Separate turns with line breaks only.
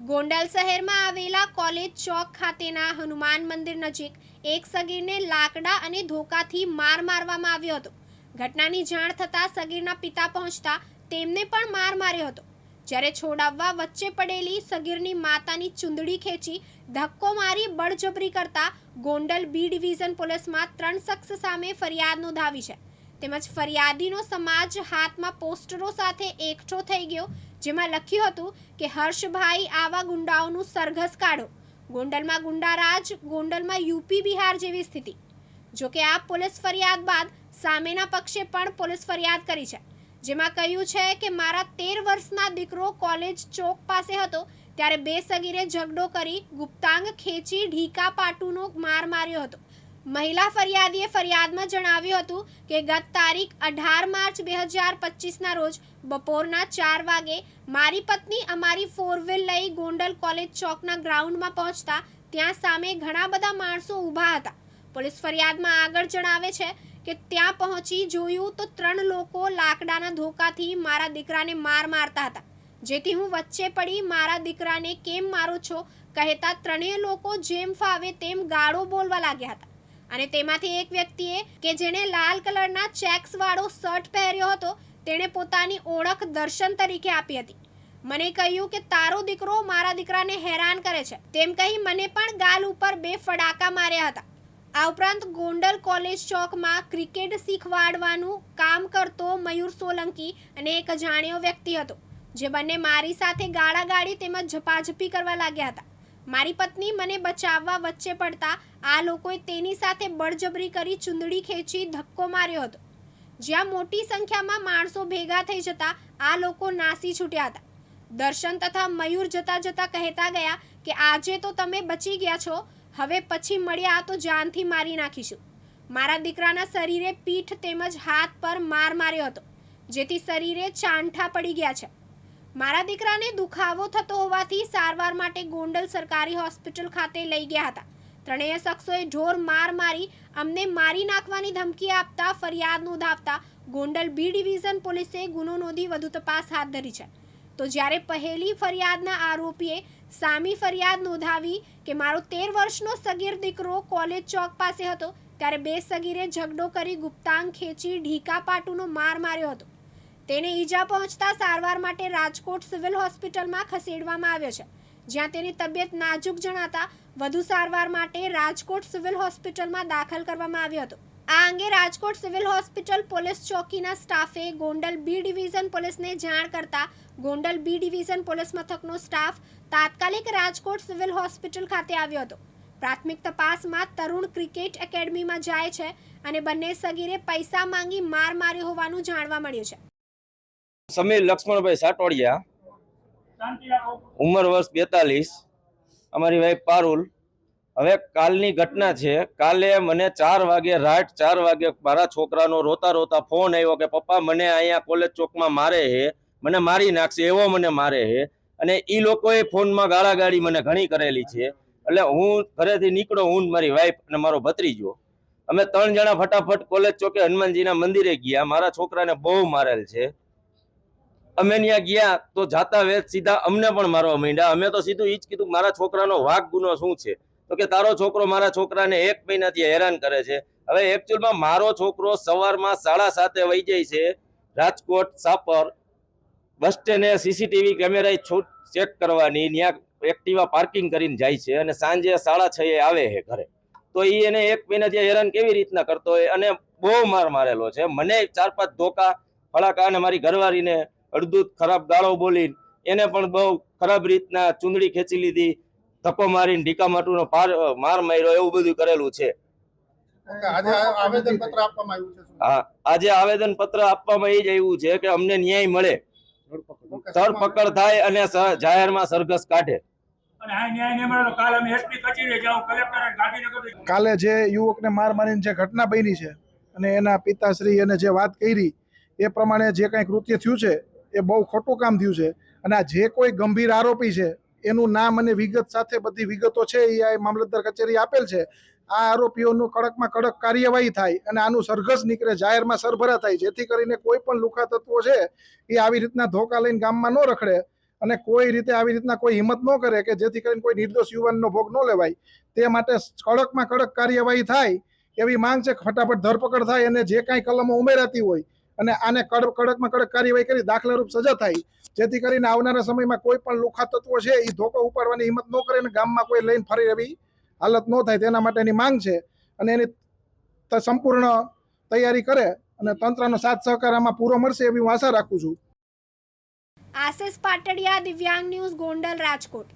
ગોંડલ શહેરમાં આવેલા કોલેજ ચોક ખાતેના હનુમાન મંદિર નજીક એક સગીરને લાકડા અને ધોકાથી માર મારવામાં આવ્યો હતો। ઘટનાની જાણ થતાં સગીરના પિતા પહોંચતા તેમને પણ માર માર્યો હતો। જ્યારે છોડાવવા વચ્ચે પડેલી સગીરની માતાની ચૂંદડી ખેંચી ધક્કો મારી બળજબરી કરતા ગોંડલ બી ડિવિઝન પોલીસમાં 3 શખ્સ સામે ફરિયાદ નોંધાવી છે। તેમજ ફરિયાદીનો સમાજ હાથમાં પોસ્ટરો સાથે એકઠો થઈ ગયો, જેમાં લખ્યું હતું કે હર્ષભાઈ આવા ગુંડાઓનું સરઘસ કાઢો, ગોંડલમાં ગુંડારાજ, ગોંડલમાં યુપી બિહાર જેવી સ્થિતિ। જો કે આ પોલીસ ફરિયાદ બાદ સામેના પક્ષે પણ પોલીસ ફરિયાદ કરી છે, જેમાં કહ્યું છે કે મારા 13 વર્ષના દીકરો કોલેજ ચોક પાસે હતો ત્યારે બે સગીરે ઝઘડો કરી ગુપ્તાંગ ખેંચી ઢીકા પાટુનો માર માર્યો હતો। મહિલા ફરિયાદીએ ફરિયાદમાં જણાવ્યું હતું કે ગત તારીખ 18 માર્ચ 2025ના રોજ બપોરના 4 વાગે મારી પત્ની અમારી 4 વ્હીલ લઈ ગોંડલ કોલેજ ચોકના ગ્રાઉન્ડમાં પહોંચતા ત્યાં સામે ઘણા બધા માણસો ઊભા હતા। પોલીસ ફરિયાદમાં આગળ જણાવે છે કે ત્યાં પહોંચી જોયું તો 3 લોકો લાકડાના ધોકાથી મારા દીકરાને મારતા હતા, જેથી હું વચ્ચે પડી મારા દીકરાને કેમ મારો છો કહેતા ત્રણેય લોકો જેમ ફાવે તેમ ગાળો બોલવા લાગ્યા હતા। અને તેમાંથી એક વ્યક્તિએ કે જેણે લાલ કલરના ચેક્સ વાળો શર્ટ પહેર્યો હતો તેણે પોતાની ઓળખ દર્શન તરીકે આપી હતી। મને કહ્યું કે તારો દીકરો મારા દીકરાને હેરાન કરે છે તેમ કહી મને પણ ગાલ ઉપર 2 ફડાકા માર્યા હતા। આ ઉપરાંત ગોંડલ કોલેજ ચોકમાં ક્રિકેટ શીખવાડવાનું કામ કરતો મયુર સોલંકી અને એક અજાણ્યો વ્યક્તિ હતો, જે બંને મારી સાથે ગાળાગાળી તેમજ ઝપાઝપી કરવા લાગ્યા હતા। મારી પત્ની મને બચાવવા વચ્ચે પડતા આ લોકોએ તેની સાથે બળજબરી કરી ચૂંદડી ખેંચી ધક્કો માર્યો હતો, જ્યાં મોટી સંખ્યામાં માણસો ભેગા થઈ જતા આ લોકો નાસી છૂટ્યા હતા। દર્શન તથા મયુર જતા જતા કહેતા ગયા કે આજે તો તમે બચી ગયા છો, હવે પછી મળ્યા તો જાનથી મારી નાખીશું। મારા દીકરાના શરીરે પીઠ તેમજ હાથ પર માર માર્યો હતો, જેથી શરીરે ચાંઠા પડી ગયા છે। મારા દીકરાને દુખાવો થતો હોવાથી સારવાર માટે ગોંડલ સરકારી હોસ્પિટલ ખાતે લઈ ગયા હતા। ત્રણેય શખ્સોએ ઢોર માર મારી અમને મારી નાખવાની ધમકી આપતા ફરિયાદ નોંધાવતા ગોંડલ બી ડિવિઝન પોલીસે ગુનો નોંધી વધુ તપાસ હાથ ધરી છે। તો જ્યારે પહેલી ફરિયાદના આરોપીએ સામી ફરિયાદ નોંધાવી કે મારો 13 વર્ષનો સગીર દીકરો કોલેજ ચોક પાસે હતો ત્યારે બે સગીરે ઝઘડો કરી ગુપ્તાંગ ખેંચી ઢીકા પાટુનો માર માર્યો હતો। તેને ઈજા પહોંચતા સારવાર માટે રાજકોટ સિવિલ હોસ્પિટલમાં ખસેડવામાં આવ્યો છે, જ્યાં તેની તબિયત નાજુક જણાતા વધુ સારવાર માટે રાજકોટ સિવિલ હોસ્પિટલમાં દાખલ કરવામાં આવ્યો હતો। આ અંગે રાજકોટ સિવિલ હોસ્પિટલ પોલીસ ચોકીના સ્ટાફે ગોંડલ બી ડિવિઝન પોલીસને જાણ કરતા ગોંડલ બી ડિવિઝન પોલીસ મથકનો સ્ટાફ તાત્કાલિક રાજકોટ સિવિલ હોસ્પિટલ ખાતે આવ્યો હતો। પ્રાથમિક તપાસમાં તરુણ ક્રિકેટ એકેડમીમાં જાય છે અને બંને સગીરે પૈસા માંગી માર માર્યો હોવાનું જાણવા મળ્યું છે।
સમીર લક્ષ્મણભાઈ સાટોડિયા, ઉંમર વર્ષ 42, અમારી વાઈફ પારુલ। હવે કાલની ઘટના છે। કાલે મને 4 વાગે રાત 4 વાગે મારા છોકરાનો રોતા રોતા ફોન આવ્યો કે પપ્પા મને અહીંયા કોલેજ ચોકમાં મારે છે, મને મારી નાખશે એવો મને મારે છે। અને એ લોકોએ ફોનમાં ગાળાગાળી મને ઘણી કરેલી છે। એટલે હું ઘરેથી નીકળો, હું મારી વાઈફ અને મારો ભત્રીજો, અમે 3 જણા ફટાફટ કોલેજ ચોકે હનુમાનજીના મંદિરે ગયા। મારા છોકરાને બહુ મારેલ છે। અમે ત્યાં ગયા તો જાતા વેત સીધા અમને પણ મારવા માંડ્યા। અમે તો સીધું ઈ જ કીધું મારા છોકરાનો વાક ગુનો શું છે, તો કે તારો છોકરો મારા છોકરાને 1 મહિનાથી હેરાન કરે છે। હવે એકચ્યુઅલમાં મારો છોકરો સવારમાં 7:30 વહી જાય છે રાજકોટ સાપર બસ સ્ટેન્ડે સીસીટીવી કેમેરા ચેક કરવાની, ત્યાં એક્ટિવા પાર્કિંગ કરીને જાય છે અને સાંજે 6:30 આવે છે ઘરે। તો એ એને 1 મહિનાથી હેરાન કેવી રીતના કરતો હોય અને બહુ માર મારેલો છે। મને 4-5 ધોકા ફળાકા અને મારી ઘરવાળીને અડધું ખરાબ ગાળો બોલીને એને પણ બહુ ખરાબ રીતના ચૂંદડી ખેંચી લીધી, ધક્કો મારીને ઢીકા માટુનો માર માર્યો, એવું બધું કરેલું છે। હા, આજે આવેદન પત્ર આપવામાં એ જ આવ્યું છે કે અમને ન્યાય મળે, ધરપકડ થાય અને જાહેરમાં સરઘસ કાઢે।
કાલે જે યુવકને માર મારીને જે ઘટના બની છે અને એના પિતાશ્રી અને જે વાત કરી એ પ્રમાણે જે કંઈ કૃત્ય થયું છે એ બહુ ખોટું કામ થયું છે। અને આ જે કોઈ ગંભીર આરોપી છે એનું નામ અને વિગત સાથે બધી વિગતો છે એ આ મામલતદાર કચેરી આપેલ છે। આ આરોપીઓનું કડકમાં કડક કાર્યવાહી થાય અને આનું સરઘસ નીકળે, જાહેરમાં સરભરા થાય, જેથી કરીને કોઈ પણ લુખા તત્વો છે એ આવી રીતના ધોકા લઈને ગામમાં ન રખડે અને કોઈ રીતે આવી રીતના કોઈ હિંમત ન કરે કે જેથી કરીને કોઈ નિર્દોષ યુવાનનો ભોગ ન લેવાય, તે માટે કડકમાં કડક કાર્યવાહી થાય એવી માંગ છે. ફટાફટ ધરપકડ થાય અને જે કાંઈ કલમો ઉમેરાતી હોય અને આને કડકમાં કડક કાર્યવાહી કરી દાખલારૂપ સજા થાય, જેથી કરીને આવનારા સમયમાં કોઈ પણ લુખા તત્વો છે એ ધોકો ઉપાડવાની હિંમત ન કરે અને ગામમાં કોઈ લઈને ફરી એવી હાલત ન થાય, તેના માટેની માંગ છે. અને એની સંપૂર્ણ તૈયારી કરે અને તંત્રનો સાથ સહકાર આમાં પૂરો મળશે એવી હું આશા રાખું છું.
આશિષ પાટડિયા, દિવ્યાંગ ન્યૂઝ, ગોંડલ, રાજકોટ.